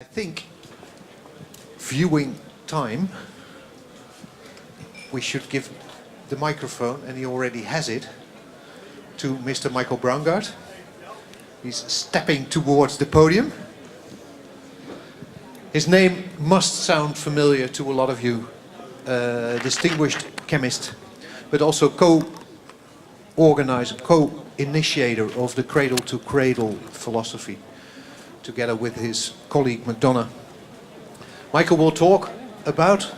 I think viewing time, we should give the microphone, and he already has it, to Mr. Michael Braungart. He's stepping towards the podium. His name must sound familiar to a lot of you. Distinguished chemist, but also co-organizer, co-initiator of the Cradle to Cradle philosophy, together with his colleague McDonough. Michael will talk about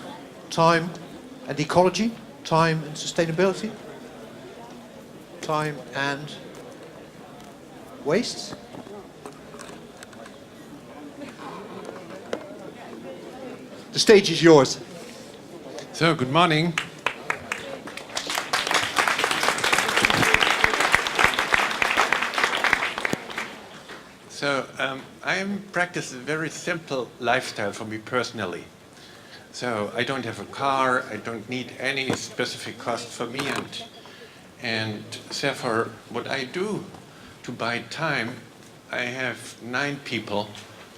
time and ecology, time and sustainability, time and waste. The stage is yours. So, good morning. So, I practice a very simple lifestyle for me personally. So, I don't have a car, I don't need any specific cost for me, and therefore, what I do to buy time, I have 9 people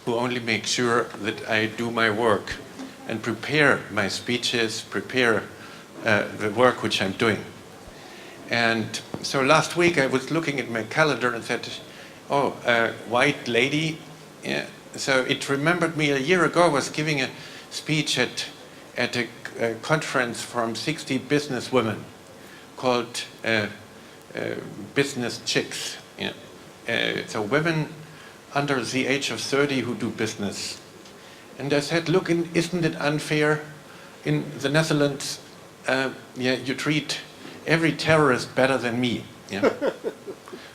who only make sure that I do my work and prepare my speeches, prepare the work which I'm doing. And so last week I was looking at my calendar and said, oh, white lady. Yeah. So it remembered me a year ago. I was giving a speech at a conference from 60 business women called Business Chicks. Yeah. So women under the age of 30 who do business. And I said, look, isn't it unfair? In the Netherlands, you treat every terrorist better than me. Yeah?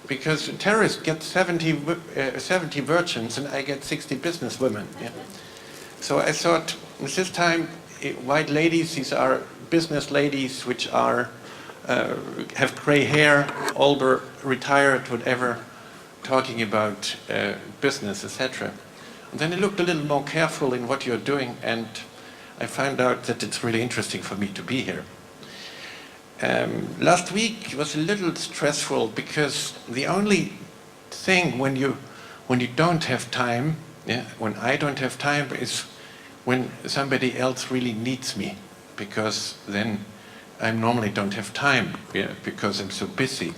Because terrorists get 70 virgins and I get 60 business women. Yeah? So I thought, this time, white ladies, these are business ladies which are have gray hair, older, retired, whatever, talking about business, etc. And then I looked a little more careful in what you're doing, and I found out that it's really interesting for me to be here. Last week was a little stressful because the only thing when you don't have time, when I don't have time, is when somebody else really needs me, because then I normally don't have time, because I'm so busy.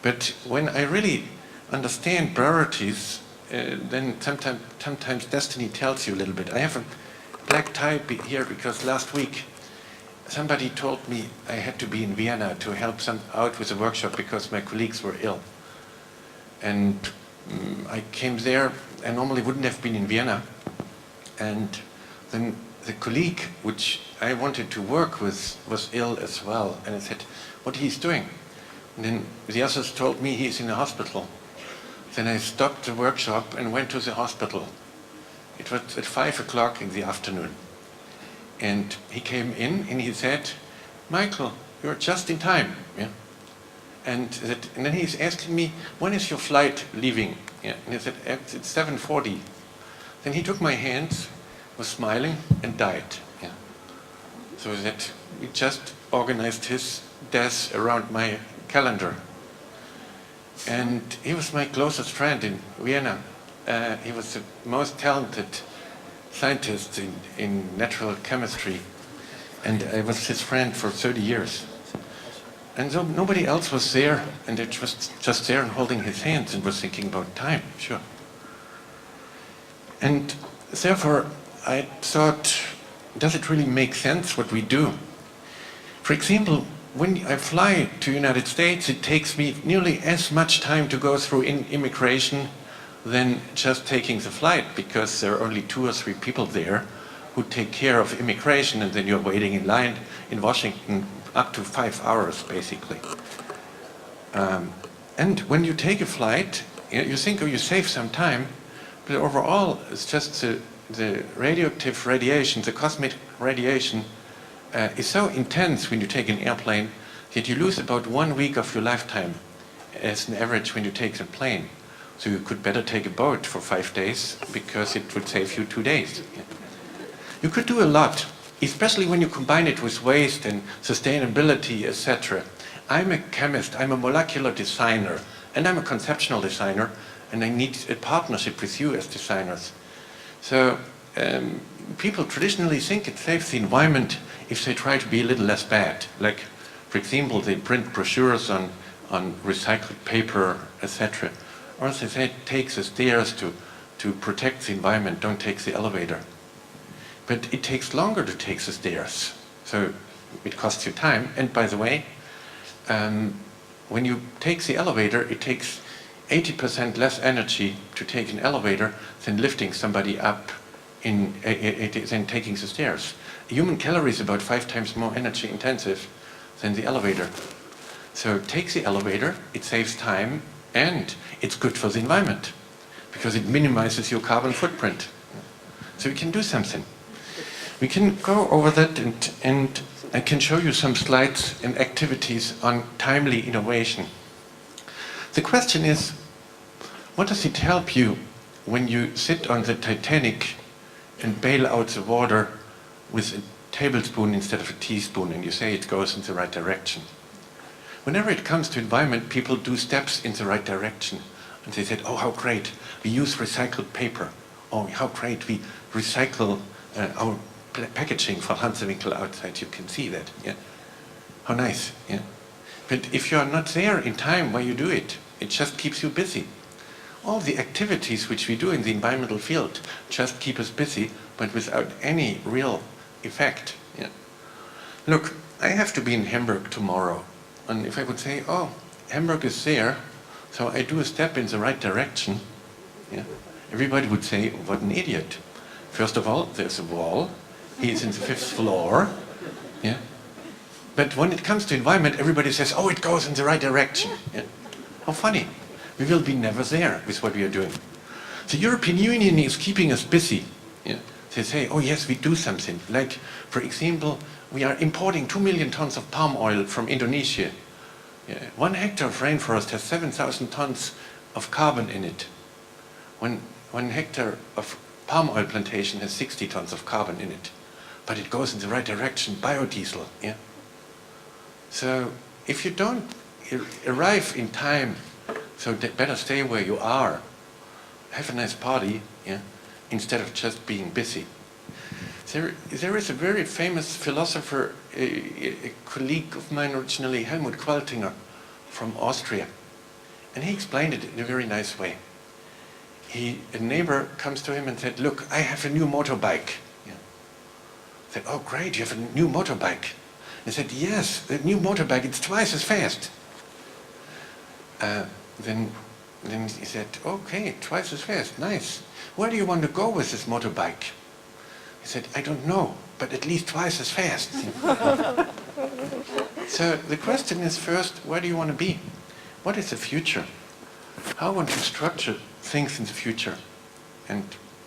But when I really understand priorities, then sometimes destiny tells you a little bit. I have a black tie here because last week somebody told me I had to be in Vienna to help some out with a workshop because my colleagues were ill. And I came there. I normally wouldn't have been in Vienna. And then the colleague which I wanted to work with was ill as well. And I said, what he's doing? And then the others told me he's in the hospital. Then I stopped the workshop and went to the hospital. It was at 5 o'clock in the afternoon. And he came in and he said, Michael, you're just in time. Yeah? And then he's asking me, when is your flight leaving? Yeah? And I said, it's 7:40. Then he took my hands, was smiling, and died. Yeah? So that we just organized his death around my calendar. And he was my closest friend in Vienna. He was the most talented scientist in natural chemistry. And I was his friend for 30 years. And so nobody else was there, and it was just there and holding his hands and was thinking about time, sure. And therefore, I thought, does it really make sense what we do? For example, when I fly to the United States, it takes me nearly as much time to go through immigration than just taking the flight, because there are only 2 or 3 people there who take care of immigration, and then you're waiting in line in Washington up to 5 hours, basically. And when you take a flight, you think, oh, you save some time, but overall, it's just the radioactive radiation, the cosmic radiation, is so intense when you take an airplane that you lose about 1 week of your lifetime as an average when you take a plane. So you could better take a boat for 5 days because it would save you 2 days. You could do a lot, especially when you combine it with waste and sustainability, etc. I'm a chemist, I'm a molecular designer, and I'm a conceptual designer, and I need a partnership with you as designers So people traditionally think it saves the environment if they try to be a little less bad. Like, for example, they print brochures on recycled paper, etc. Or they say take the stairs to protect the environment, don't take the elevator. But it takes longer to take the stairs. So it costs you time. And by the way, when you take the elevator, it takes 80% less energy to take an elevator than lifting somebody up than taking the stairs. A human calorie is about 5 times more energy intensive than the elevator. So take the elevator, it saves time, and it's good for the environment because it minimizes your carbon footprint. So we can do something. We can go over that, and I can show you some slides and activities on timely innovation. The question is, what does it help you when you sit on the Titanic and bail out the water with a tablespoon instead of a teaspoon, and you say it goes in the right direction? Whenever it comes to environment, people do steps in the right direction. And they said, oh, how great, we use recycled paper. Oh, how great, we recycle our packaging for Hansewinkel outside. You can see that, yeah? How nice, yeah? But if you're not there in time while you do it, it just keeps you busy. All the activities which we do in the environmental field just keep us busy, but without any real effect, yeah? Look, I have to be in Hamburg tomorrow. And if I would say, oh, Hamburg is there, so I do a step in the right direction, yeah, everybody would say, what an idiot. First of all, there's a wall. He is in the 5th floor. Yeah. But when it comes to environment, everybody says, oh, it goes in the right direction. Yeah. How funny. We will be never there with what we are doing. The European Union is keeping us busy. Yeah. They say, oh, yes, we do something. Like, for example, we are importing 2 million tons of palm oil from Indonesia. Yeah. 1 hectare of rainforest has 7,000 tons of carbon in it. 1 hectare of palm oil plantation has 60 tons of carbon in it. But it goes in the right direction, biodiesel. Yeah? So if you don't arrive in time, so better stay where you are. Have a nice party, yeah, instead of just being busy. There is a very famous philosopher, a colleague of mine originally, Helmut Qualtinger, from Austria. And he explained it in a very nice way. A neighbor comes to him and said, look, I have a new motorbike. Yeah. Said, oh great, you have a new motorbike. He said, yes, the new motorbike, it's twice as fast. Then he said, okay, twice as fast, nice. Where do you want to go with this motorbike? He said, I don't know, but at least twice as fast. So the question is first, where do you want to be? What is the future? How want to structure things in the future? And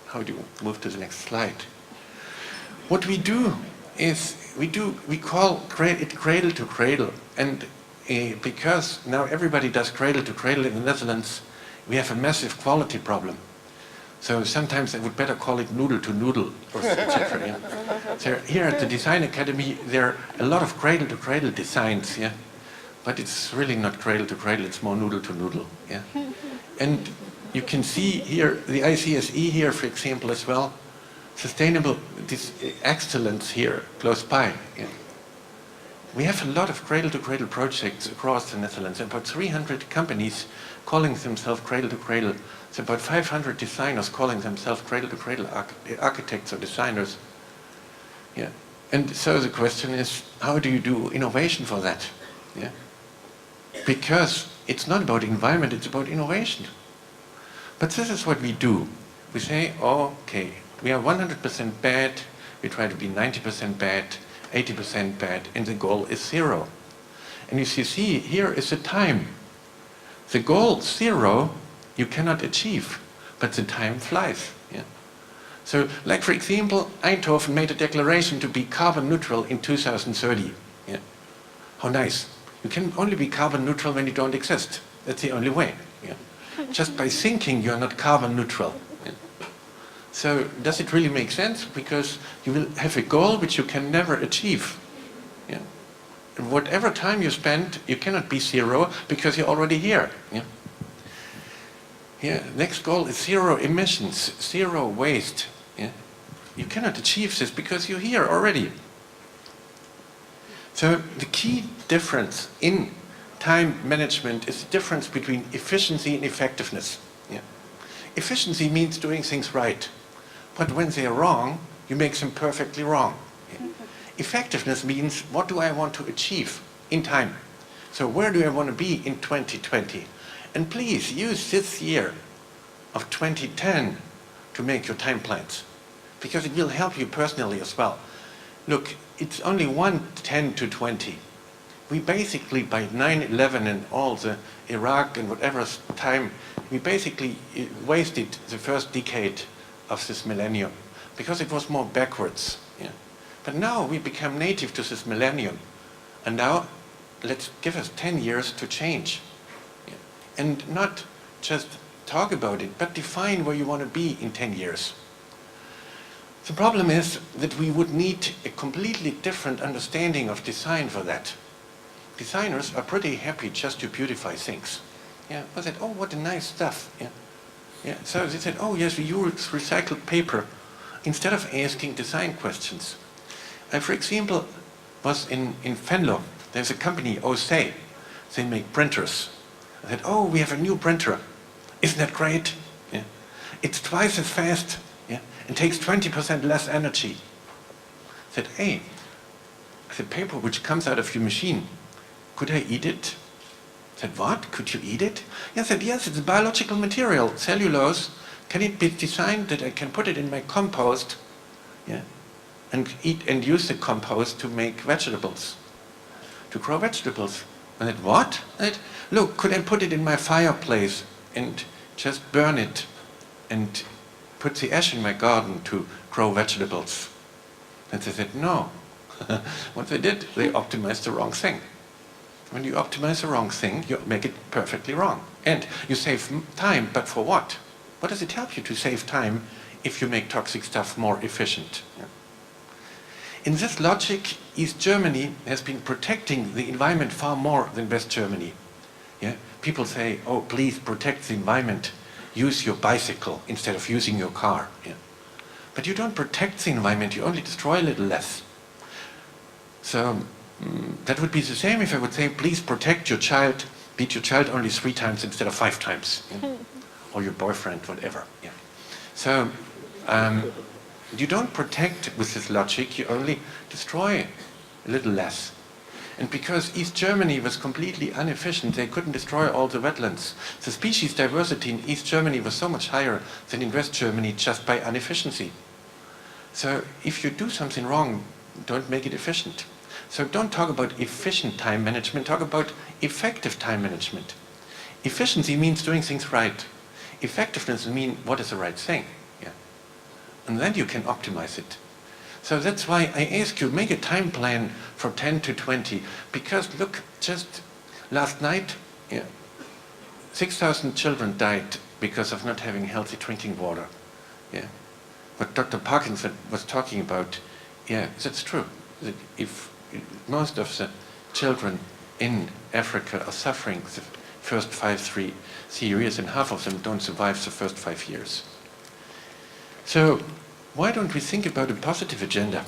how do you move to the next slide? What we do is, we call it cradle to cradle. And because now everybody does cradle to cradle in the Netherlands, we have a massive quality problem. So sometimes I would better call it noodle to noodle, or etc. Yeah? So here at the Design Academy, there are a lot of cradle to cradle designs, yeah? But it's really not cradle to cradle, it's more noodle to noodle. Yeah? And you can see here, the ICSE here, for example, as well, sustainable excellence here, close by. Yeah? We have a lot of cradle-to-cradle projects across the Netherlands, about 300 companies calling themselves cradle-to-cradle. It's about 500 designers calling themselves cradle-to-cradle architects or designers. Yeah. And so the question is, how do you do innovation for that? Yeah? Because it's not about environment, it's about innovation. But this is what we do. We say, oh, okay, we are 100% bad, we try to be 90% bad, 80% bad, and the goal is 0. And as you see, here is the time. The goal, 0, you cannot achieve, but the time flies. Yeah? So, like for example, Eindhoven made a declaration to be carbon neutral in 2030. Yeah? How nice. You can only be carbon neutral when you don't exist. That's the only way. Yeah? Just by thinking you're not carbon neutral. Yeah? So does it really make sense? Because you will have a goal which you can never achieve. Yeah? And whatever time you spend, you cannot be 0 because you're already here. Yeah? Yeah, next goal is 0 emissions, 0 waste. You cannot achieve this because you're here already. So the key difference in time management is the difference between efficiency and effectiveness. Yeah. Efficiency means doing things right. But when they are wrong, you make them perfectly wrong. Yeah. Effectiveness means, what do I want to achieve in time? So where do I want to be in 2020? And please use this year of 2010 to make your time plans, because it will help you personally as well. Look, it's only 1:10 to 20. We basically, by 9/11 and all the Iraq and whatever time, we basically wasted the first decade of this millennium, because it was more backwards. Yeah. But now we become native to this millennium, and now let's give us 10 years to change. Yeah. And not just talk about it, but define where you want to be in 10 years. The problem is that we would need a completely different understanding of design for that. Designers are pretty happy just to beautify things. Yeah, they said, oh, what a nice stuff. Yeah. Yeah. So they said, oh yes, we use recycled paper, instead of asking design questions. I, for example, was in Venlo. There's a company, OSE. They make printers. I said, oh, we have a new printer. Isn't that great? Yeah. It's twice as fast. Yeah. And takes 20% less energy. I said, hey, the paper which comes out of your machine, could I eat it? I said, what? Could you eat it? I said, yes, it's a biological material, cellulose. Can it be designed that I can put it in my compost, yeah, and eat and use the compost to make vegetables, to grow vegetables? I said, what? I said, look, could I put it in my fireplace and just burn it and put the ash in my garden to grow vegetables? And they said, no. What they did, they optimized the wrong thing. When you optimize the wrong thing, you make it perfectly wrong. And you save time, but for what? What does it help you to save time if you make toxic stuff more efficient? Yeah. In this logic, East Germany has been protecting the environment far more than West Germany. Yeah? People say, oh, please protect the environment. Use your bicycle instead of using your car. Yeah. But you don't protect the environment, you only destroy a little less. So that would be the same if I would say, please protect your child, beat your child only 3 times instead of 5 times. Yeah? Or your boyfriend, whatever. Yeah. So you don't protect with this logic, you only destroy a little less. And because East Germany was completely inefficient, they couldn't destroy all the wetlands. The species diversity in East Germany was so much higher than in West Germany just by inefficiency. So if you do something wrong, don't make it efficient. So don't talk about efficient time management, talk about effective time management. Efficiency means doing things right. Effectiveness means what is the right thing. Yeah. And then you can optimize it. So that's why I ask you, make a time plan for 10 to 20. Because look, just last night, yeah, 6,000 children died because of not having healthy drinking water. Yeah. What Dr. Parkinson was talking about, yeah, that's true. That if most of the children in Africa are suffering the first 3 years, and half of them don't survive the first 5 years. So why don't we think about a positive agenda?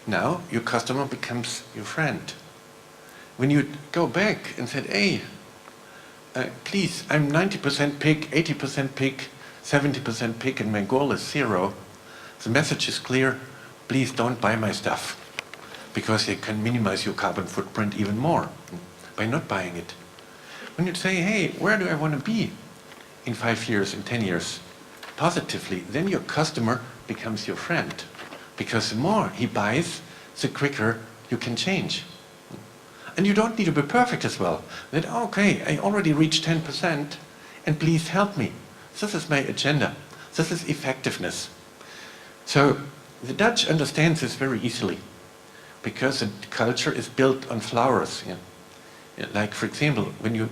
Now your customer becomes your friend. When you go back and said, hey, please, I'm 90% pig, 80% pig, 70% pig, and my goal is 0, the message is clear, please don't buy my stuff, because you can minimize your carbon footprint even more by not buying it. When you say, hey, where do I want to be in 5 years, in 10 years, positively, then your customer becomes your friend. Because the more he buys, the quicker you can change. And you don't need to be perfect as well. That, okay, I already reached 10%, and please help me. This is my agenda. This is effectiveness. So the Dutch understand this very easily, because the culture is built on flowers. Yeah. Like, for example, when you,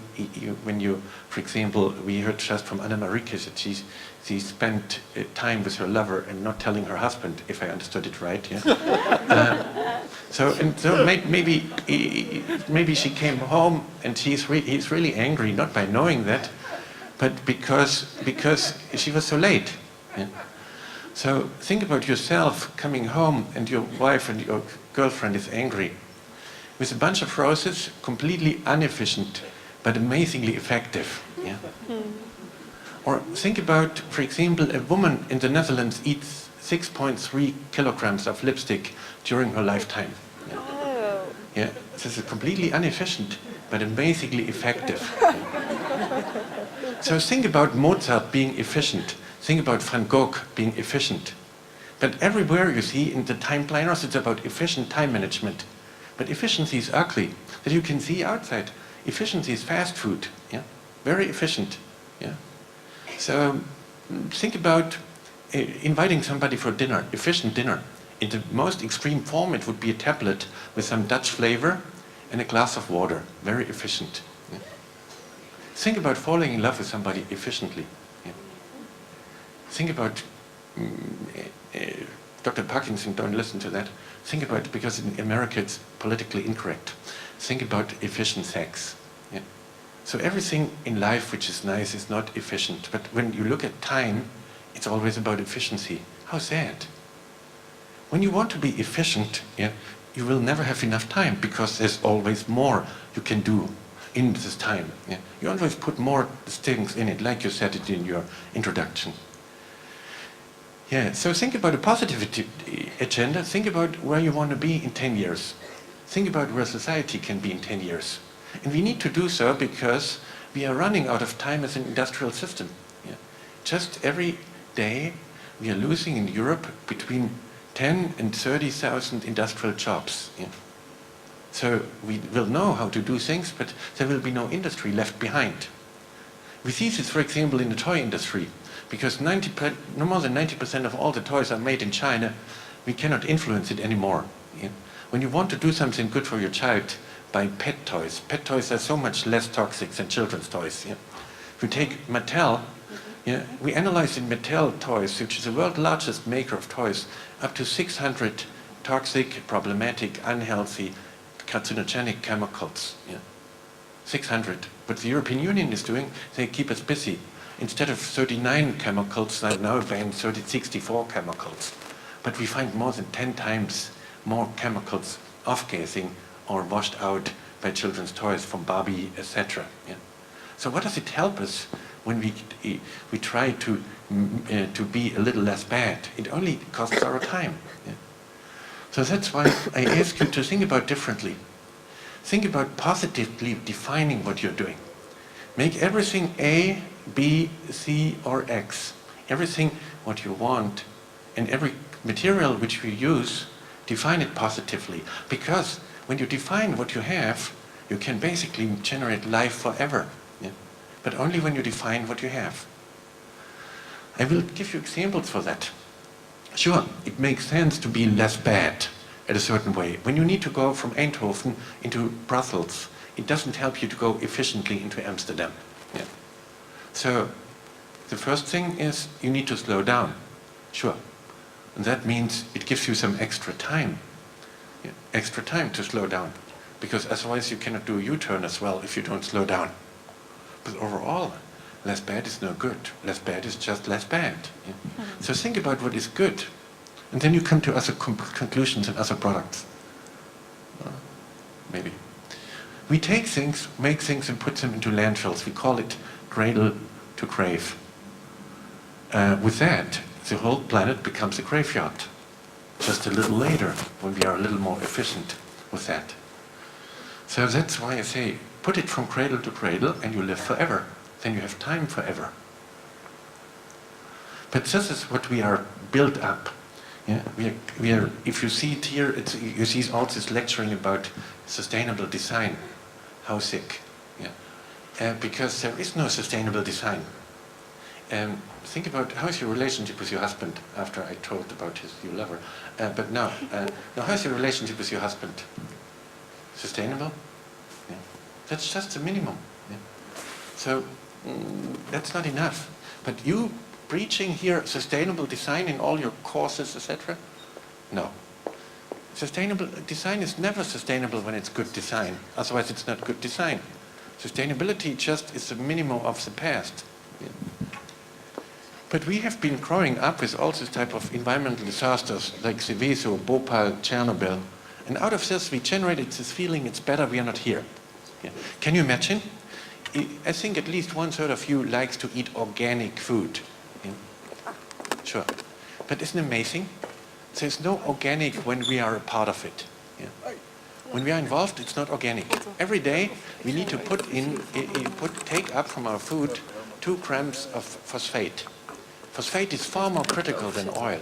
for example, we heard just from Anna Marike that she spent time with her lover and not telling her husband, if I understood it right. Yeah. So maybe she came home and he's really angry, not by knowing that, but because she was so late. Yeah. So think about yourself coming home and your wife and your girlfriend is angry. With a bunch of roses, completely inefficient, but amazingly effective. Yeah? Or think about, for example, a woman in the Netherlands eats 6.3 kilograms of lipstick during her lifetime. Yeah? Oh. Yeah? This is completely inefficient, but amazingly effective. So think about Mozart being efficient. Think about Van Gogh being efficient. But everywhere you see in the time planners, it's about efficient time management. But efficiency is ugly. That you can see outside. Efficiency is fast food. Yeah? Very efficient. Yeah? So think about inviting somebody for dinner, efficient dinner. In the most extreme form, it would be a tablet with some Dutch flavor and a glass of water. Very efficient. Yeah? Think about falling in love with somebody efficiently. Yeah? Think about Dr. Parkinson, don't listen to that. Think about, because in America it's politically incorrect, think about efficient sex. Yeah? So everything in life which is nice is not efficient. But when you look at time, it's always about efficiency. How sad. When you want to be efficient, yeah, you will never have enough time because there's always more you can do in this time. Yeah? You always put more things in it, like you said it in your introduction. Yeah, so think about a positivity agenda. Think about where you want to be in 10 years. Think about where society can be in 10 years. And we need to do so because we are running out of time as an industrial system. Yeah. Just every day we are losing in Europe between 10 and 30,000 industrial jobs. Yeah. So we will know how to do things, but there will be no industry left behind. We see this, for example, in the toy industry. Because no more than 90% of all the toys are made in China, we cannot influence it anymore. Yeah? When you want to do something good for your child, buy pet toys. Pet toys are so much less toxic than children's toys. Yeah? If you take Mattel, yeah, we analyzed in Mattel toys, which is the world's largest maker of toys, up to 600 toxic, problematic, unhealthy, carcinogenic chemicals. Yeah? 600. What the European Union is doing, they keep us busy. Instead of 39 chemicals, they now ban 64 chemicals. But we find more than 10 times more chemicals off-gassing or washed out by children's toys from Barbie, etc. Yeah? So what does it help us when we try to be a little less bad? It only costs our time. Yeah? So that's why I ask you to think about differently. Think about positively defining what you're doing. Make everything A, B, C, or X. Everything what you want, and every material which you use, define it positively. Because when you define what you have, you can basically generate life forever. Yeah? But only when you define what you have. I will give you examples for that. Sure, it makes sense to be less bad at a certain way. When you need to go from Eindhoven into Brussels, it doesn't help you to go efficiently into Amsterdam. Yeah. So the first thing is you need to slow down. Sure. And that means it gives you some extra time. Yeah. Extra time to slow down. Because otherwise you cannot do a U-turn as well if you don't slow down. But overall, less bad is no good. Less bad is just less bad. Yeah. Mm-hmm. So think about what is good. And then you come to other conclusions and other products. Maybe. We take things, make things and put them into landfills. We call it cradle to grave. With that, the whole planet becomes a graveyard. Just a little later, when we are a little more efficient with that. So that's why I say, put it from cradle to cradle and you live forever. Then you have time forever. But this is what we are built up. Yeah? We are, if you see it here, you see all this lecturing about sustainable design. How sick. Yeah. Because there is no sustainable design. Think about how is your relationship with your husband after I told about you love her. But now how is your relationship with your husband? Sustainable? Yeah. That's just the minimum. Yeah. So that's not enough. But you preaching here sustainable design in all your courses, etc.? No. Sustainable design is never sustainable when it's good design. Otherwise it's not good design. Sustainability just is the minimum of the past. Yeah. But we have been growing up with all this type of environmental disasters like Seveso, Bhopal, Chernobyl. And out of this, we generated this feeling it's better we are not here. Yeah. Can you imagine? I think at least 1/3 of you likes to eat organic food. Yeah. Sure. But isn't it amazing? There's no organic when we are a part of it. Yeah. When we are involved, it's not organic. Every day, we need to take up from our food 2 grams of phosphate. Phosphate is far more critical than oil,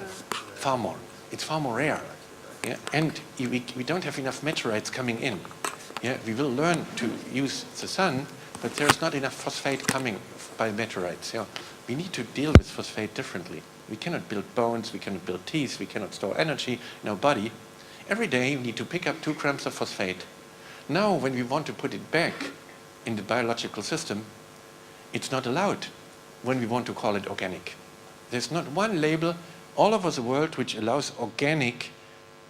far more. It's far more rare. Yeah? And we don't have enough meteorites coming in. Yeah? We will learn to use the sun, but there's not enough phosphate coming by meteorites. Yeah? We need to deal with phosphate differently. We cannot build bones, we cannot build teeth, we cannot store energy in our body. Every day we need to pick up 2 grams of phosphate. Now when we want to put it back in the biological system, it's not allowed when we want to call it organic. There's not one label all over the world which allows organic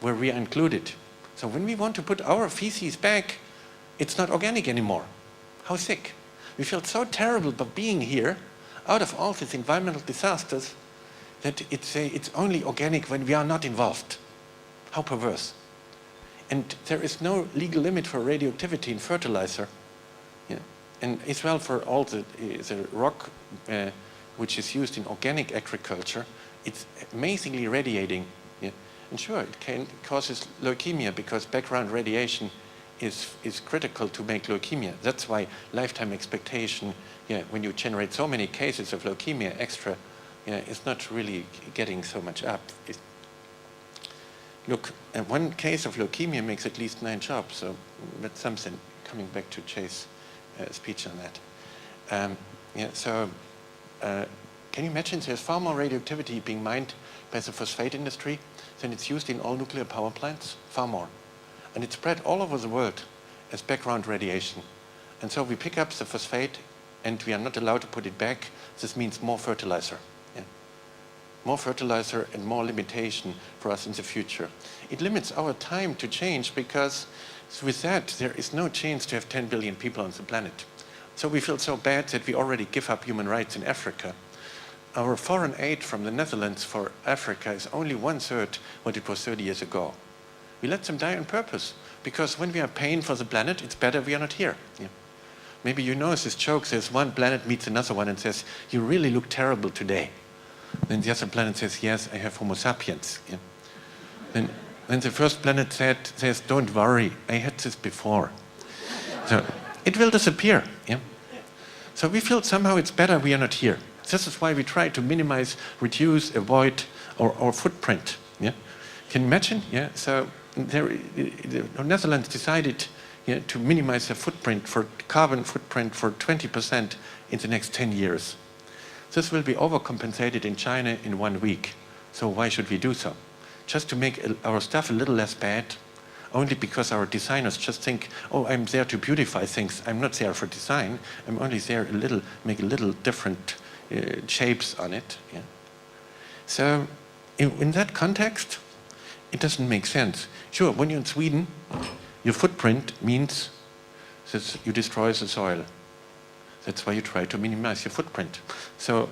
where we are included. So when we want to put our feces back, it's not organic anymore. How sick. We feel so terrible about being here, out of all these environmental disasters, that it's only organic when we are not involved. How perverse. And there is no legal limit for radioactivity in fertilizer. Yeah. And as well for all the rock which is used in organic agriculture, it's amazingly radiating. Yeah. And sure, it causes leukemia because background radiation is critical to make leukemia. That's why lifetime expectation, when you generate so many cases of leukemia extra, is not really getting so much up. Look, one case of leukemia makes at least 9 jobs, so that's something, coming back to Jay's speech on that. Can you imagine there's far more radioactivity being mined by the phosphate industry than it's used in all nuclear power plants? Far more. And it's spread all over the world as background radiation. And so we pick up the phosphate and we are not allowed to put it back. This means more fertilizer. Yeah. More fertilizer and more limitation for us in the future. It limits our time to change because with that there is no chance to have 10 billion people on the planet. So we feel so bad that we already give up human rights in Africa. Our foreign aid from the Netherlands for Africa is only 1/3 what it was 30 years ago. We let them die on purpose, because when we are paying for the planet, it's better we are not here. Yeah. Maybe you know this joke, says one planet meets another one and says, you really look terrible today. Then the other planet says, yes, I have Homo sapiens. Yeah. Then the first planet says, don't worry, I had this before. So it will disappear. Yeah. So we feel somehow it's better we are not here. This is why we try to minimize, reduce, avoid our footprint. Yeah. Can you imagine? Yeah. So the Netherlands decided to minimize their carbon footprint for 20% in the next 10 years. This will be overcompensated in China in 1 week. So why should we do so? Just to make our stuff a little less bad, only because our designers just think, oh, I'm there to beautify things. I'm not there for design. I'm only there make a little different shapes on it. Yeah. So in that context, it doesn't make sense. Sure, when you're in Sweden, your footprint means that you destroy the soil. That's why you try to minimize your footprint. So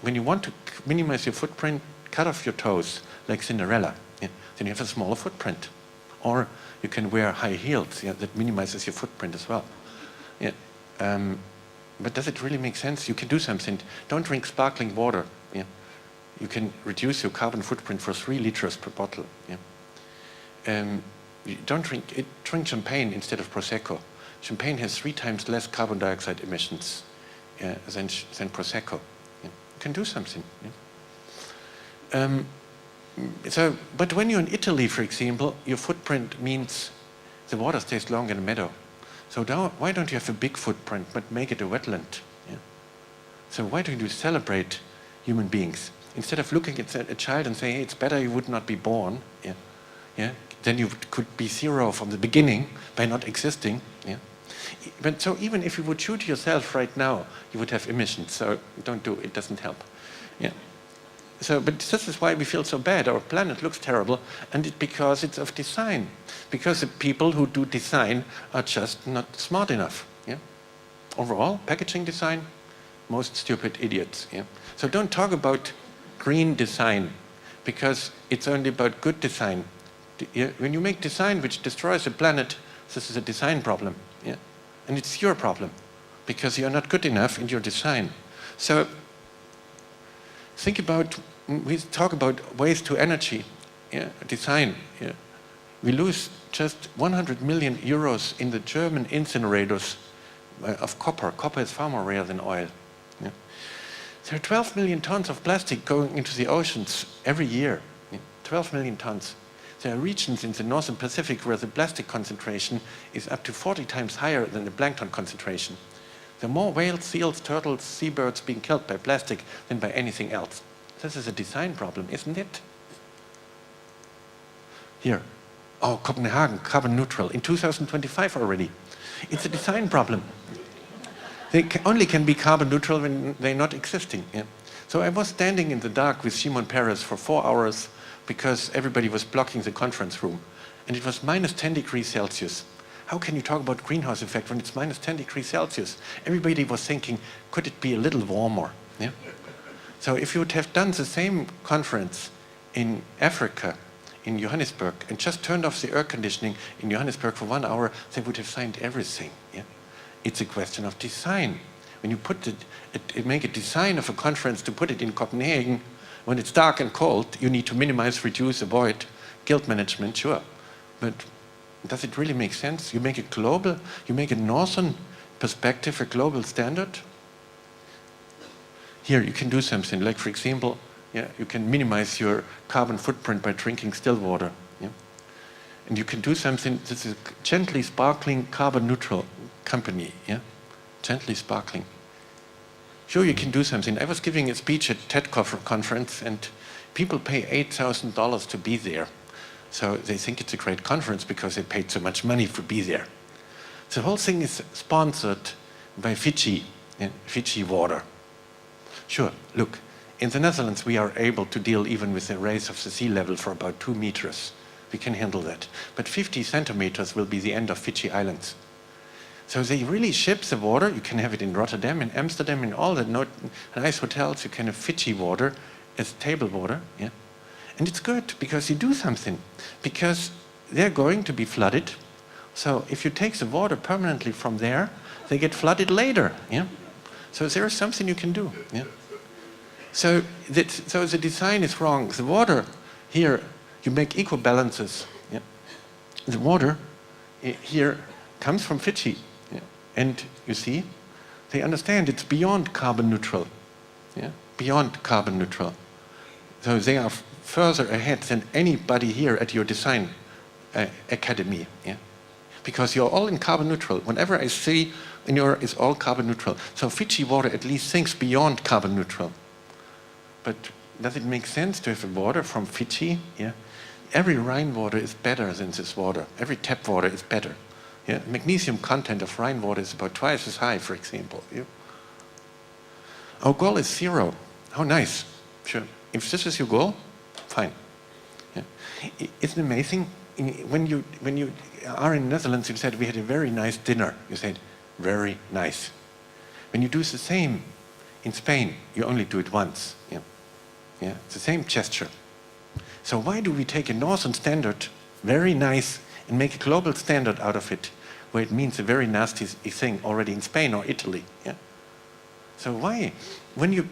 when you want to minimize your footprint, cut off your toes, like Cinderella. Yeah? Then you have a smaller footprint. Or you can wear high heels. Yeah? That minimizes your footprint as well. Yeah. But does it really make sense? You can do something. Don't drink sparkling water. Yeah? You can reduce your carbon footprint for 3 liters per bottle. Yeah? You don't drink champagne instead of Prosecco. Champagne has 3 times less carbon dioxide emissions than Prosecco. Yeah? You can do something. Yeah? But when you're in Italy, for example, your footprint means the water stays long in a meadow. So why don't you have a big footprint, but make it a wetland? Yeah? So why don't you celebrate human beings? Instead of looking at a child and saying, hey, it's better you would not be born, yeah? Yeah? Then you could be 0 from the beginning by not existing. Yeah? But so even if you would shoot yourself right now, you would have emissions. So don't do it. It doesn't help. Yeah. So, but this is why we feel so bad. Our planet looks terrible, and because it's of design. Because the people who do design are just not smart enough. Yeah. Overall, packaging design, most stupid idiots. Yeah? So don't talk about green design, because it's only about good design. When you make design which destroys the planet, this is a design problem. Yeah? And it's your problem, because you're not good enough in your design. So think about, we talk about waste to energy, yeah? Design. Yeah? We lose just 100 million euros in the German incinerators of copper. Copper is far more rare than oil. Yeah? There are 12 million tons of plastic going into the oceans every year. Yeah? 12 million tons. There are regions in the Northern Pacific where the plastic concentration is up to 40 times higher than the plankton concentration. There are more whales, seals, turtles, seabirds being killed by plastic than by anything else. This is a design problem, isn't it? Here. Oh, Copenhagen, carbon neutral, in 2025 already. It's a design problem. They only can be carbon neutral when they're not existing. Yeah? So I was standing in the dark with Shimon Peres for 4 hours because everybody was blocking the conference room. And it was minus 10 degrees Celsius. How can you talk about greenhouse effect when it's minus 10 degrees Celsius? Everybody was thinking, could it be a little warmer? Yeah? So if you would have done the same conference in Africa, in Johannesburg, and just turned off the air conditioning in Johannesburg for 1 hour, they would have signed everything. Yeah? It's a question of design. When you put make a design of a conference to put it in Copenhagen, when it's dark and cold, you need to minimize, reduce, avoid, guilt management, sure. But does it really make sense? You make it global, you make a northern perspective, a global standard. Here you can do something, like for example, yeah, you can minimize your carbon footprint by drinking still water. Yeah? And you can do something, this is a gently sparkling carbon neutral company. Yeah? Gently sparkling. Sure, you can do something. I was giving a speech at TED conference, and people pay $8,000 to be there. So they think it's a great conference because they paid so much money to be there. The whole thing is sponsored by Fiji, yeah? Fiji water. Sure, look. In the Netherlands, we are able to deal even with the rise of the sea level for about 2 meters. We can handle that. But 50 centimeters will be the end of Fiji Islands. So they really ship the water. You can have it in Rotterdam, in Amsterdam, in all the nice hotels. You can have Fiji water as table water. Yeah? And it's good because you do something. Because they're going to be flooded. So if you take the water permanently from there, they get flooded later. Yeah? So there is something you can do. Yeah? So the design is wrong. The water here, you make equal balances. Yeah? The water here comes from Fiji. Yeah? And you see, they understand it's beyond carbon neutral. Yeah? Beyond carbon neutral. So they are further ahead than anybody here at your design academy. Yeah? Because you're all in carbon neutral. Whenever I see in your, it's all carbon neutral. So Fiji water at least thinks beyond carbon neutral. But does it make sense to have water from Fiji? Yeah? Every Rhine water is better than this water. Every tap water is better. Yeah? Magnesium content of Rhine water is about twice as high, for example. Yeah? Our goal is 0. How nice. Sure. If this is your goal, fine. Yeah? Isn't it amazing? When you are in the Netherlands, you said, we had a very nice dinner. You said, very nice. When you do the same in Spain, you only do it once. Yeah? Yeah? It's the same gesture. So why do we take a northern standard, very nice, and make a global standard out of it, where it means a very nasty thing already in Spain or Italy? Yeah? So why? When you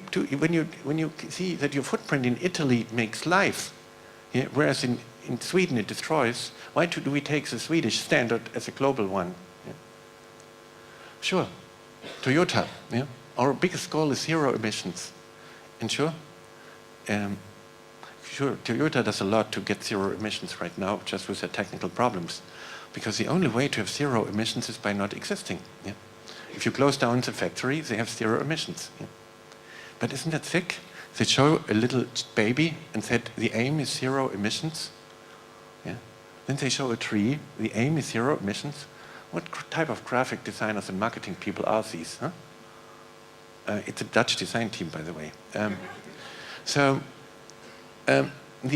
see that your footprint in Italy makes life, yeah, whereas in Sweden it destroys, why do we take the Swedish standard as a global one? Yeah? Sure, Toyota, yeah? Our biggest goal is 0 emissions. And sure, Toyota does a lot to get 0 emissions right now, just with their technical problems. Because the only way to have 0 emissions is by not existing. Yeah? If you close down the factory, they have 0 emissions. Yeah? But isn't that sick? They show a little baby and said, the aim is 0 emissions. Yeah? Then they show a tree, the aim is 0 emissions. What type of graphic designers and marketing people are these? Huh? It's a Dutch design team, by the way. The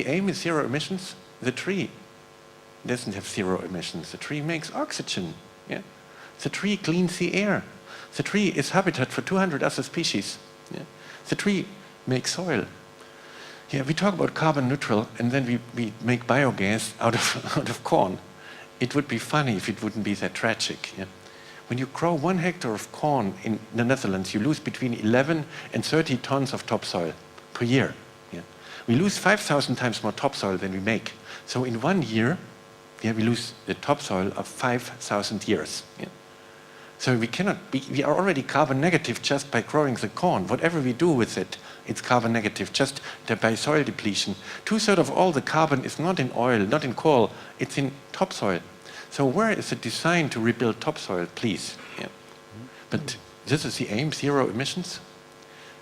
aim is 0 emissions. The tree doesn't have 0 emissions. The tree makes oxygen. Yeah? The tree cleans the air. The tree is habitat for 200 other species. Yeah? The tree makes soil. Yeah, we talk about carbon neutral, and then we make biogas out of corn. It would be funny if it wouldn't be that tragic. Yeah? When you grow 1 hectare of corn in the Netherlands, you lose between 11 and 30 tons of topsoil per year. Yeah? We lose 5,000 times more topsoil than we make. So in 1 year, yeah, we lose the topsoil of 5,000 years. Yeah? So we are already carbon negative just by growing the corn. Whatever we do with it, it's carbon negative just by soil depletion. 2/3 of all the carbon is not in oil, not in coal, it's in topsoil. So where is the design to rebuild topsoil, please? Yeah. But this is the aim, 0 emissions,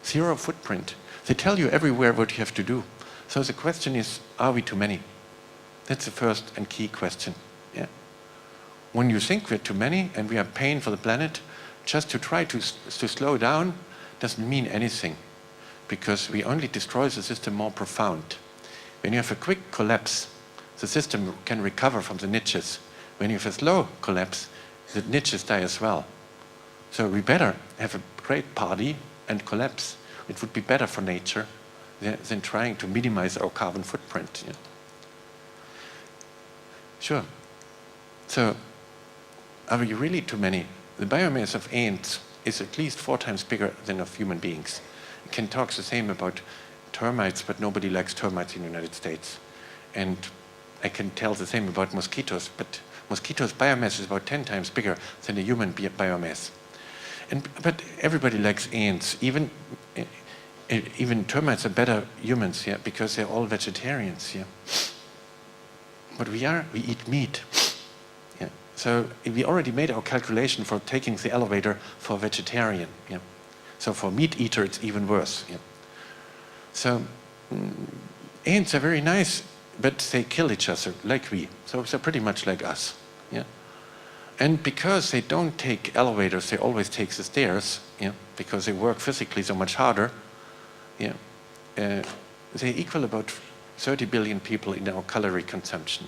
0 footprint. They tell you everywhere what you have to do. So the question is, are we too many? That's the first and key question. Yeah. When you think we're too many and we are pain for the planet, just to try to slow down doesn't mean anything, because we only destroy the system more profound. When you have a quick collapse, the system can recover from the niches. When you have a slow collapse, the niches die as well. So we better have a great party and collapse. It would be better for nature than trying to minimize our carbon footprint. Yeah. Sure. So, are we really too many? The biomass of ants is at least 4 times bigger than of human beings. You can talk the same about termites, but nobody likes termites in the United States. And I can tell the same about mosquitoes, but mosquitoes' biomass is about 10 times bigger than the human biomass. But everybody likes ants. Even termites are better humans, yeah, because they're all vegetarians, yeah. But we eat meat. Yeah. So we already made our calculation for taking the elevator for vegetarian. Yeah. So for meat eater, it's even worse. Yeah. So ants are very nice, but they kill each other like we. So they're pretty much like us. Yeah. And because they don't take elevators, they always take the stairs. Yeah. Because they work physically so much harder. Yeah. They equal about 30 billion people in our calorie consumption.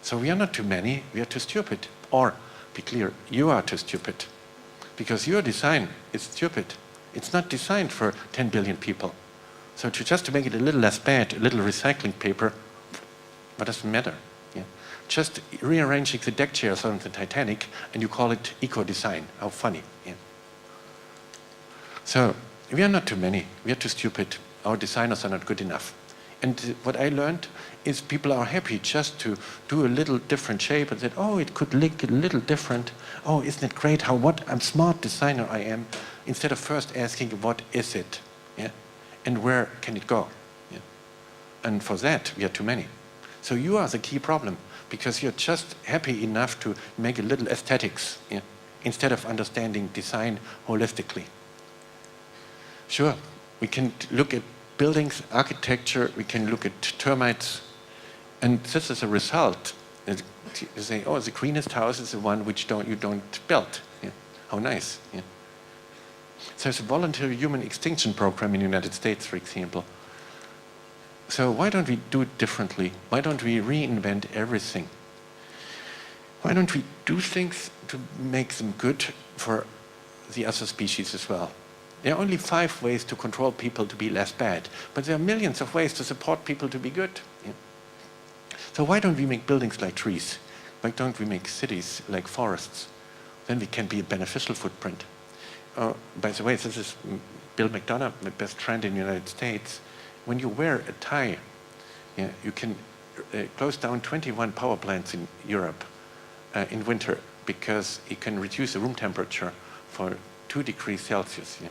So we are not too many, we are too stupid. Or, be clear, you are too stupid. Because your design is stupid. It's not designed for 10 billion people. So just to make it a little less bad, a little recycling paper, what doesn't matter? Yeah. Just rearranging the deck chairs on the Titanic and you call it eco-design. How funny. Yeah. So, we are not too many, we are too stupid. Our designers are not good enough. And what I learned is people are happy just to do a little different shape and said, oh, it could look a little different. Oh, isn't it great what a smart designer I am, instead of first asking, what is it? Yeah? And where can it go? Yeah? And for that, we are too many. So you are the key problem, because you're just happy enough to make a little aesthetics, yeah? Instead of understanding design holistically. Sure, we can look at buildings, architecture, we can look at termites, and this is a result. You say, oh, the greenest house is the one which you don't build. Yeah. How nice. Yeah. So there's a voluntary human extinction program in the United States, for example. So why don't we do it differently? Why don't we reinvent everything? Why don't we do things to make them good for the other species as well? There are only 5 ways to control people to be less bad, but there are millions of ways to support people to be good. Yeah. So why don't we make buildings like trees? Why don't we make cities like forests? Then we can be a beneficial footprint. By the way, this is Bill McDonough, my best friend in the United States. When you wear a tie, yeah, you can close down 21 power plants in Europe in winter, because it can reduce the room temperature for 2 degrees Celsius. Yeah.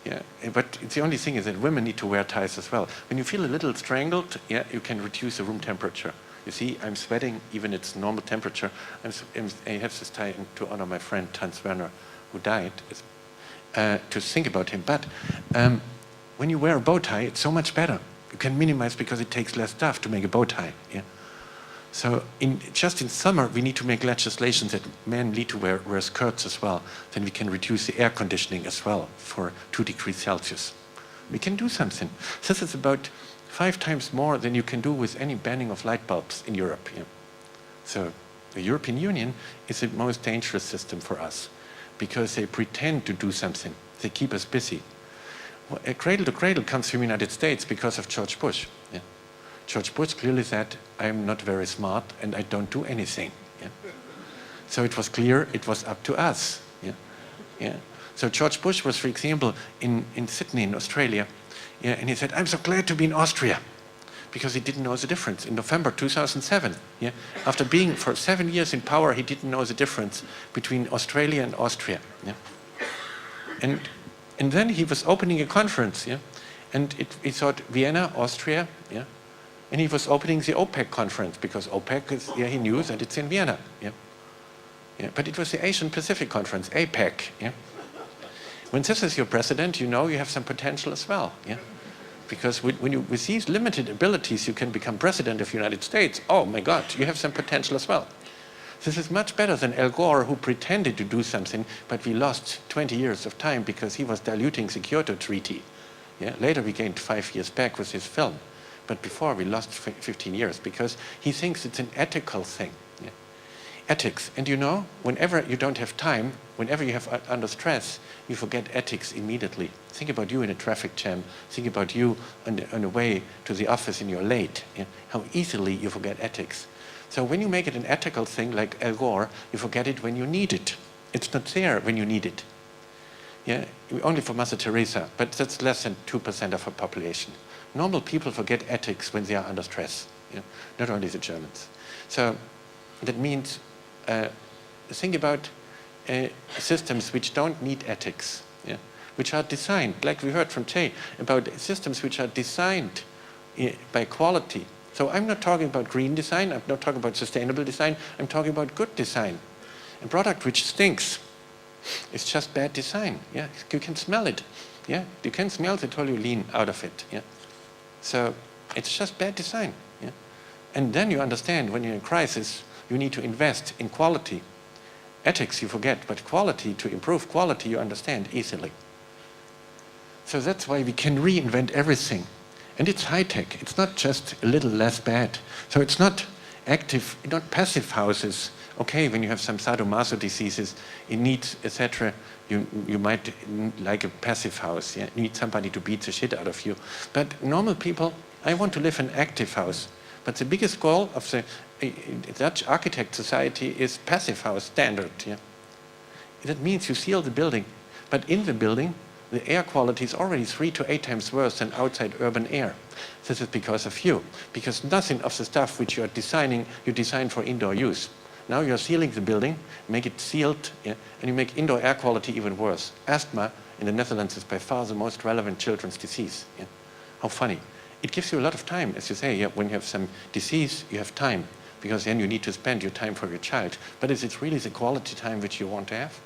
Yeah, but the only thing is that women need to wear ties as well. When you feel a little strangled, yeah, you can reduce the room temperature. You see, I'm sweating, even it's normal temperature. I have this tie to honor my friend Hans Werner, who died, to think about him. But when you wear a bow tie, it's so much better. You can minimize, because it takes less stuff to make a bow tie. Yeah. So just in summer, we need to make legislation that men need to wear skirts as well. Then we can reduce the air conditioning as well for 2 degrees Celsius. We can do something. This is about 5 times more than you can do with any banning of light bulbs in Europe. Yeah. So the European Union is the most dangerous system for us, because they pretend to do something. They keep us busy. Well, Cradle to Cradle comes from the United States because of George Bush. Yeah? George Bush clearly said, I'm not very smart and I don't do anything. Yeah? So it was clear it was up to us. Yeah? Yeah? So George Bush was, for example, in Sydney, in Australia, yeah, and he said, I'm so glad to be in Austria, because he didn't know the difference. In November 2007, yeah, after being for 7 years in power, he didn't know the difference between Australia and Austria. Yeah? And then he was opening a conference, yeah, and he thought Vienna, Austria, yeah, and he was opening the OPEC conference, because OPEC is, yeah, he knew that it's in Vienna, yeah. Yeah, but it was the Asian Pacific Conference, APEC, yeah. When this is your president, you know you have some potential as well, yeah. Because with these limited abilities, you can become president of the United States. Oh my God, you have some potential as well. This is much better than Al Gore, who pretended to do something, but we lost 20 years of time because he was diluting the Kyoto Treaty. Yeah? Later we gained 5 years back with his film. But before we lost 15 years because he thinks it's an ethical thing. Yeah? Ethics. And you know, whenever you don't have time, whenever you have under stress, you forget ethics immediately. Think about you in a traffic jam. Think about you on the way to the office and you're late. Yeah? How easily you forget ethics. So when you make it an ethical thing like Al Gore, you forget it when you need it. It's not there when you need it. Yeah? Only for Mother Teresa, but that's less than 2% of her population. Normal people forget ethics when they are under stress. Yeah? Not only the Germans. So that means think about systems which don't need ethics, yeah? Which are designed, like we heard from Jay, about systems which are designed by quality. So I'm not talking about green design, I'm not talking about sustainable design, I'm talking about good design. A product which stinks is just bad design. Yeah? You can smell it. Yeah? You can smell the toluene out of it. Yeah? So it's just bad design. Yeah? And then you understand when you're in crisis, you need to invest in quality. Ethics you forget, but quality, to improve quality, you understand easily. So that's why we can reinvent everything. And it's high-tech. It's not just a little less bad. So it's not active, not passive houses. Okay, when you have some sadomaso diseases, it needs, etc., you might like a passive house. Yeah? You need somebody to beat the shit out of you. But normal people, I want to live in an active house. But the biggest goal of the Dutch architect society is passive house standard. Yeah? That means you seal the building, but in the building, the air quality is already 3 to 8 times worse than outside urban air. This is because of you. Because nothing of the stuff which you are designing, you design for indoor use. Now you're sealing the building, make it sealed, yeah, and you make indoor air quality even worse. Asthma in the Netherlands is by far the most relevant children's disease. Yeah? How funny. It gives you a lot of time, as you say, yeah, when you have some disease, you have time, because then you need to spend your time for your child. But is it really the quality time which you want to have?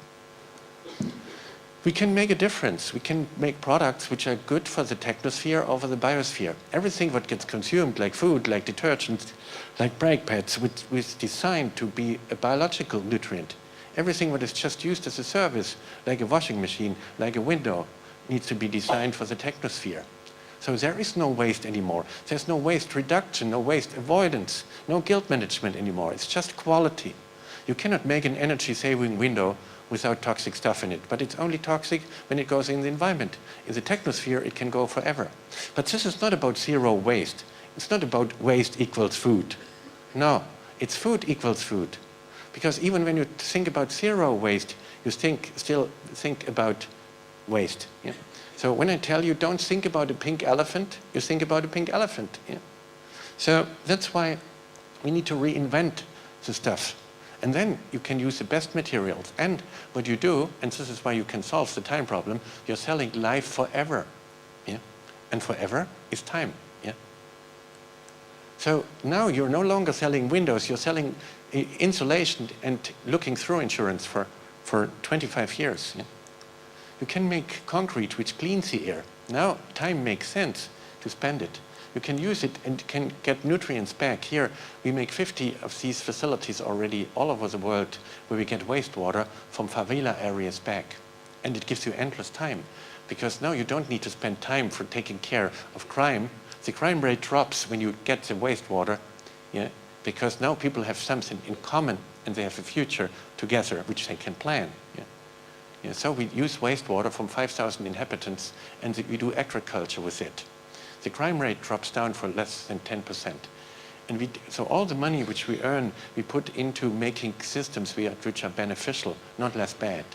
We can make a difference. We can make products which are good for the technosphere over the biosphere. Everything that gets consumed, like food, like detergents, like brake pads, which is designed to be a biological nutrient. Everything that is just used as a service, like a washing machine, like a window, needs to be designed for the technosphere. So there is no waste anymore. There's no waste reduction, no waste avoidance, no guilt management anymore. It's just quality. You cannot make an energy-saving window without toxic stuff in it, but it's only toxic when it goes in the environment. In the technosphere, it can go forever. But this is not about zero waste. It's not about waste equals food. No, it's food equals food. Because even when you think about zero waste, you still think about waste. Yeah? So when I tell you don't think about a pink elephant, you think about a pink elephant. Yeah? So that's why we need to reinvent the stuff. And then you can use the best materials. And what you do, and this is why you can solve the time problem, you're selling life forever. Yeah? And forever is time. Yeah? So now you're no longer selling windows, you're selling insulation and looking through insurance for 25 years. Yeah? You can make concrete which cleans the air. Now time makes sense to spend it. You can use it and can get nutrients back. Here we make 50 of these facilities already all over the world where we get wastewater from favela areas back. And it gives you endless time because now you don't need to spend time for taking care of crime. The crime rate drops when you get the wastewater, yeah? Because now people have something in common and they have a future together which they can plan. Yeah? Yeah, so we use wastewater from 5,000 inhabitants and we do agriculture with it. The crime rate drops down for less than 10%. And so all the money which we earn, we put into making systems which are beneficial, not less bad.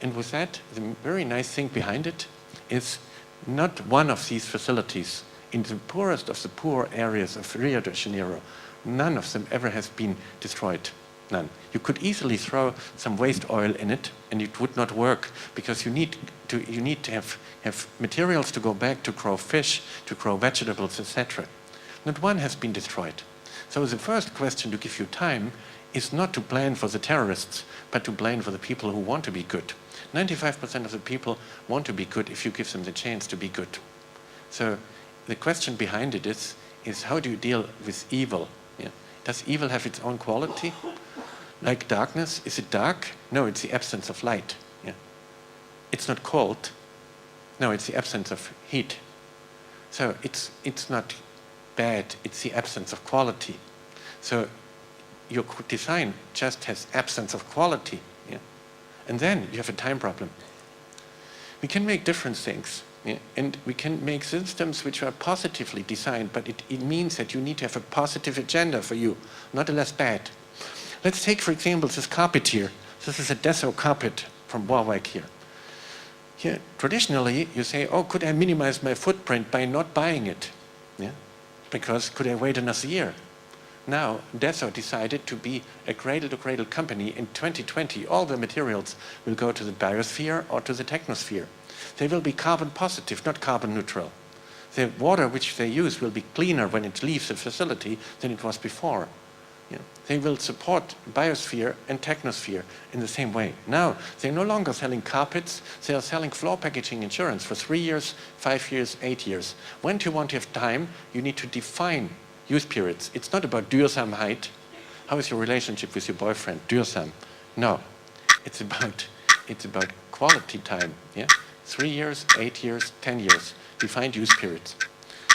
And with that, the very nice thing behind it is not one of these facilities in the poorest of the poor areas of Rio de Janeiro, none of them ever has been destroyed. None. You could easily throw some waste oil in it and it would not work because you need to have materials to go back to grow fish, to grow vegetables, etc. Not one has been destroyed. So the first question to give you time is not to plan for the terrorists, but to plan for the people who want to be good. 95% of the people want to be good if you give them the chance to be good. So the question behind it is how do you deal with evil? Yeah. Does evil have its own quality? Like darkness, is it dark? No, it's the absence of light. Yeah. It's not cold. No, it's the absence of heat. So it's not bad, it's the absence of quality. So your design just has absence of quality. Yeah. And then you have a time problem. We can make different things. Yeah, and we can make systems which are positively designed, but it means that you need to have a positive agenda for you, not a less bad. Let's take, for example, this carpet here. This is a Deso carpet from Braungart here. Here, traditionally, you say, oh, could I minimize my footprint by not buying it? Yeah? Because could I wait another year? Now, Deso decided to be a cradle-to-cradle company. In 2020, all the materials will go to the biosphere or to the technosphere. They will be carbon positive, not carbon neutral. The water which they use will be cleaner when it leaves the facility than it was before. Yeah. They will support biosphere and technosphere in the same way. Now, they're no longer selling carpets, they are selling floor packaging insurance for 3 years, 5 years, 8 years. When do you want to have time, you need to define use periods. It's not about duurzaamheid. How is your relationship with your boyfriend? Duurzaam. No. It's about quality time. Yeah? 3 years, 8 years, 10 years. Defined use periods.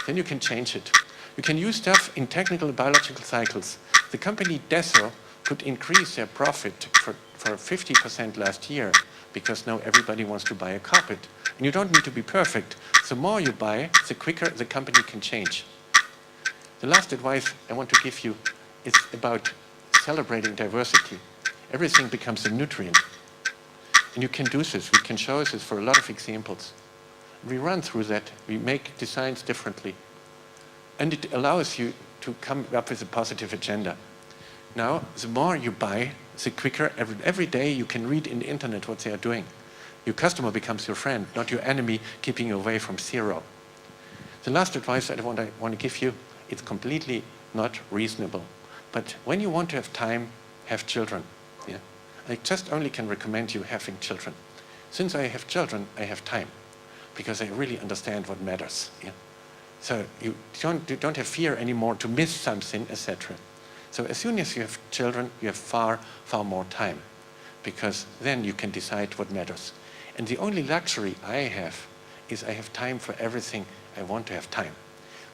Then you can change it. You can use stuff in technical and biological cycles. The company Deso could increase their profit for 50% last year because now everybody wants to buy a carpet. And you don't need to be perfect. The more you buy, the quicker the company can change. The last advice I want to give you is about celebrating diversity. Everything becomes a nutrient. And you can do this. We can show this for a lot of examples. We run through that. We make designs differently. And it allows you to come up with a positive agenda. Now, the more you buy, the quicker. Every day you can read in the internet what they are doing. Your customer becomes your friend, not your enemy, keeping you away from zero. The last advice that I want to give you, it's completely not reasonable. But when you want to have time, have children. Yeah? I just only can recommend you having children. Since I have children, I have time, because I really understand what matters. Yeah? So you don't have fear anymore to miss something, etc. So as soon as you have children, you have far, far more time, because then you can decide what matters. And the only luxury I have is I have time for everything I want to have time.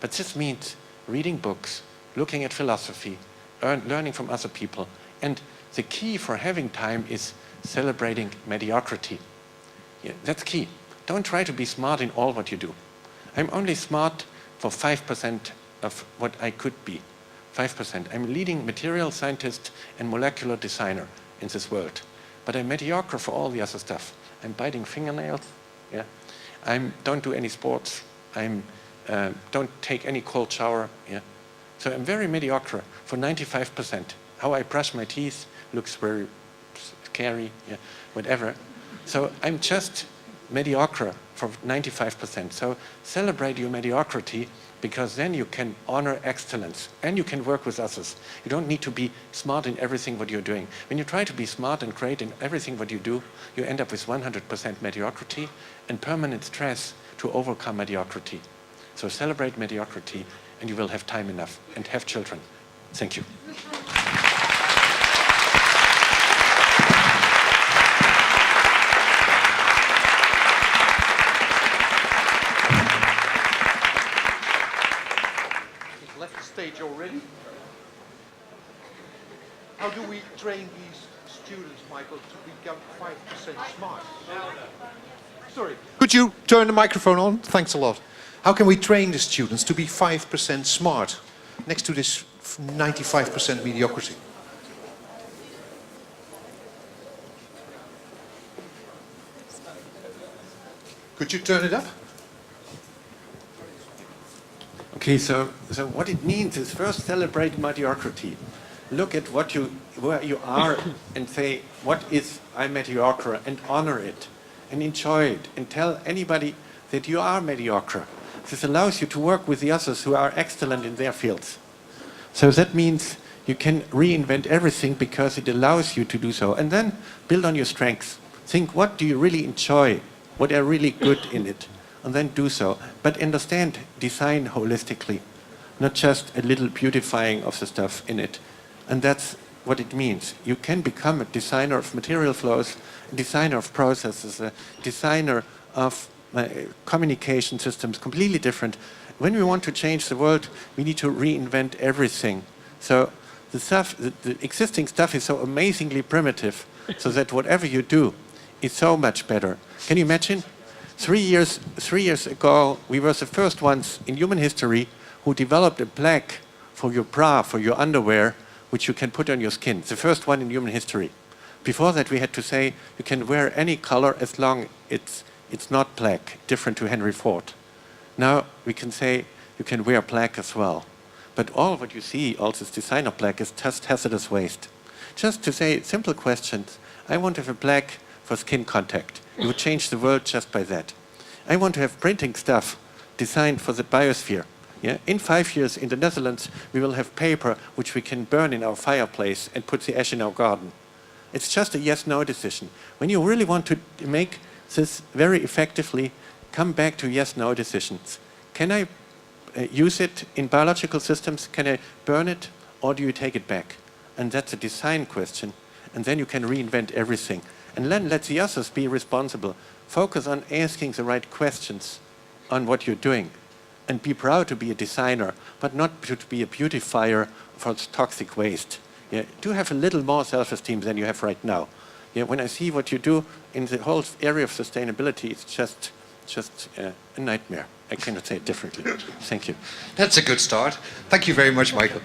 But this means reading books, looking at philosophy, learning from other people. And the key for having time is celebrating mediocrity. Yeah, that's key. Don't try to be smart in all what you do. I'm only smart for 5% of what I could be. 5%. I'm a leading material scientist and molecular designer in this world. But I'm mediocre for all the other stuff. I'm biting fingernails. Yeah. I don't do any sports. I don't take any cold shower. Yeah. So I'm very mediocre for 95%. How I brush my teeth looks very scary, yeah, whatever. So I'm just mediocre for 95%. So celebrate your mediocrity, because then you can honor excellence and you can work with others. You don't need to be smart in everything what you're doing. When you try to be smart and great in everything what you do, you end up with 100% mediocrity and permanent stress to overcome mediocrity. So celebrate mediocrity and you will have time enough, and have children. Thank you. Stage already. How do we train these students, Michael, to become 5% smart? Sorry. Could you turn the microphone on? Thanks a lot. How can we train the students to be 5% smart next to this 95% mediocrity? Could you turn it up? Okay, so what it means is first celebrate mediocrity. Look at where you are and say, what is I'm mediocre, and honor it and enjoy it and tell anybody that you are mediocre. This allows you to work with the others who are excellent in their fields. So that means you can reinvent everything because it allows you to do so. And then build on your strengths. Think, what do you really enjoy? What are really good in it? And then do so. But understand design holistically, not just a little beautifying of the stuff in it. And that's what it means. You can become a designer of material flows, a designer of processes, a designer of communication systems, completely different. When we want to change the world, we need to reinvent everything. So the existing stuff is so amazingly primitive, so that whatever you do is so much better. Can you imagine? 3 years ago, we were the first ones in human history who developed a plaque for your bra, for your underwear, which you can put on your skin. The first one in human history. Before that, we had to say you can wear any color as long it's not black, different to Henry Ford. Now we can say you can wear black as well. But all what you see, all this designer black, is just hazardous waste. Just to say simple questions. I want to have a black for skin contact. You would change the world just by that. I want to have printing stuff designed for the biosphere. Yeah? In 5 years in the Netherlands, we will have paper which we can burn in our fireplace and put the ash in our garden. It's just a yes-no decision. When you really want to make this very effectively, come back to yes-no decisions. Can I use it in biological systems? Can I burn it? Or do you take it back? And that's a design question. And then you can reinvent everything. And then let the others be responsible. Focus on asking the right questions on what you're doing. And be proud to be a designer, but not to be a beautifier for toxic waste. Yeah, do have a little more self-esteem than you have right now. Yeah, when I see what you do in the whole area of sustainability, it's just a nightmare. I cannot say it differently. Thank you. That's a good start. Thank you very much, Michael.